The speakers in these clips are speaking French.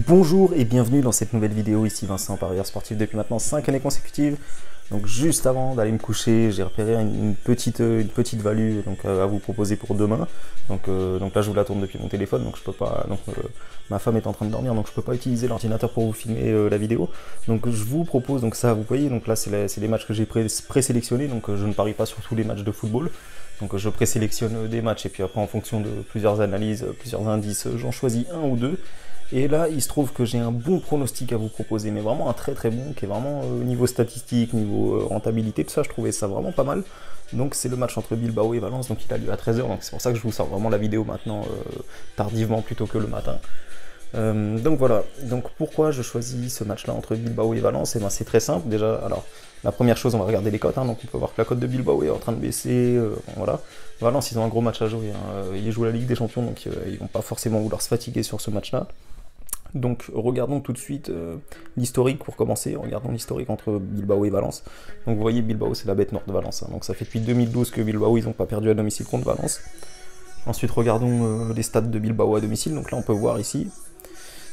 Bonjour et bienvenue dans cette nouvelle vidéo, ici Vincent, parieur sportif depuis maintenant 5 années consécutives. Donc juste avant d'aller me coucher, j'ai repéré une petite value à vous proposer pour demain. Donc là je vous la tourne depuis mon téléphone, donc je peux pas. Ma femme est en train de dormir, donc je peux pas utiliser l'ordinateur pour vous filmer la vidéo. Donc je vous propose, donc ça vous voyez, donc là c'est les matchs que j'ai présélectionnés, donc je ne parie pas sur tous les matchs de football. Donc je présélectionne des matchs et puis après en fonction de plusieurs analyses, plusieurs indices, j'en choisis un ou deux. Et là, il se trouve que j'ai un bon pronostic à vous proposer, mais vraiment un très très bon, qui est vraiment niveau statistique, niveau rentabilité, tout ça, je trouvais ça vraiment pas mal. Donc c'est le match entre Bilbao et Valence, donc il a lieu à 13h, donc c'est pour ça que je vous sors vraiment la vidéo maintenant, tardivement plutôt que le matin. Donc voilà, donc pourquoi je choisis ce match-là entre Bilbao et Valence? Et ben c'est très simple, déjà, alors la première chose, on va regarder les cotes, hein, donc on peut voir que la cote de Bilbao est en train de baisser, voilà. Valence, ils ont un gros match à jouer, hein, ils jouent la Ligue des Champions, donc ils vont pas forcément vouloir se fatiguer sur ce match-là. Donc regardons tout de suite l'historique pour commencer, regardons l'historique entre Bilbao et Valence. Donc vous voyez, Bilbao c'est la bête noire de Valence, hein. Donc ça fait depuis 2012 que Bilbao ils n'ont pas perdu à domicile contre Valence. Ensuite regardons les stats de Bilbao à domicile, donc là on peut voir ici.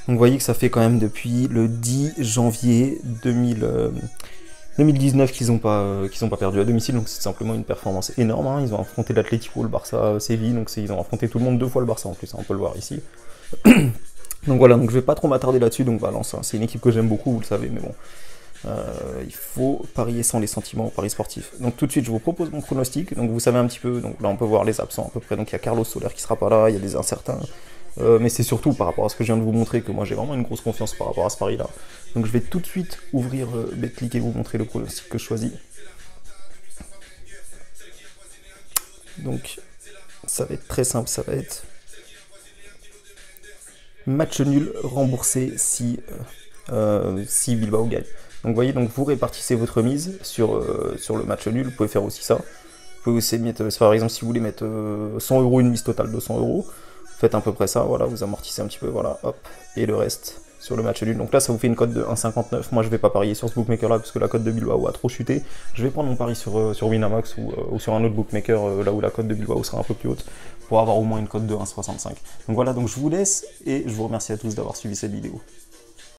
Donc vous voyez que ça fait quand même depuis le 10 janvier 2019 qu'ils n'ont pas perdu à domicile, donc c'est simplement une performance énorme, hein. Ils ont affronté l'Atlético, le Barça, Séville, donc ils ont affronté tout le monde 2 fois le Barça en plus, hein, on peut le voir ici. Donc voilà, donc je vais pas trop m'attarder là-dessus, donc Valence, hein, c'est une équipe que j'aime beaucoup, vous le savez, mais bon, il faut parier sans les sentiments au pari sportif. Donc tout de suite, je vous propose mon pronostic, donc vous savez un petit peu, donc là on peut voir les absents à peu près, donc il y a Carlos Soler qui sera pas là, il y a des incertains, mais c'est surtout par rapport à ce que je viens de vous montrer que moi j'ai vraiment une grosse confiance par rapport à ce pari-là. Donc je vais tout de suite ouvrir BetClick et vous montrer le pronostic que je choisis. Donc ça va être très simple, ça va être match nul remboursé si Bilbao gagne. Donc vous voyez, donc vous répartissez votre mise sur le match nul, vous pouvez faire aussi ça. Vous pouvez aussi mettre, par exemple si vous voulez mettre 100 €, une mise totale de 100 €, faites à peu près ça, voilà, vous amortissez un petit peu, voilà, hop, et le reste sur le match nul. Donc là ça vous fait une cote de 1,59, moi je vais pas parier sur ce bookmaker là parce que la cote de Bilbao a trop chuté. Je vais prendre mon pari sur Winamax ou sur un autre bookmaker là où la cote de Bilbao sera un peu plus haute, pour avoir au moins une cote de 1,65. Donc voilà, donc je vous laisse et je vous remercie à tous d'avoir suivi cette vidéo.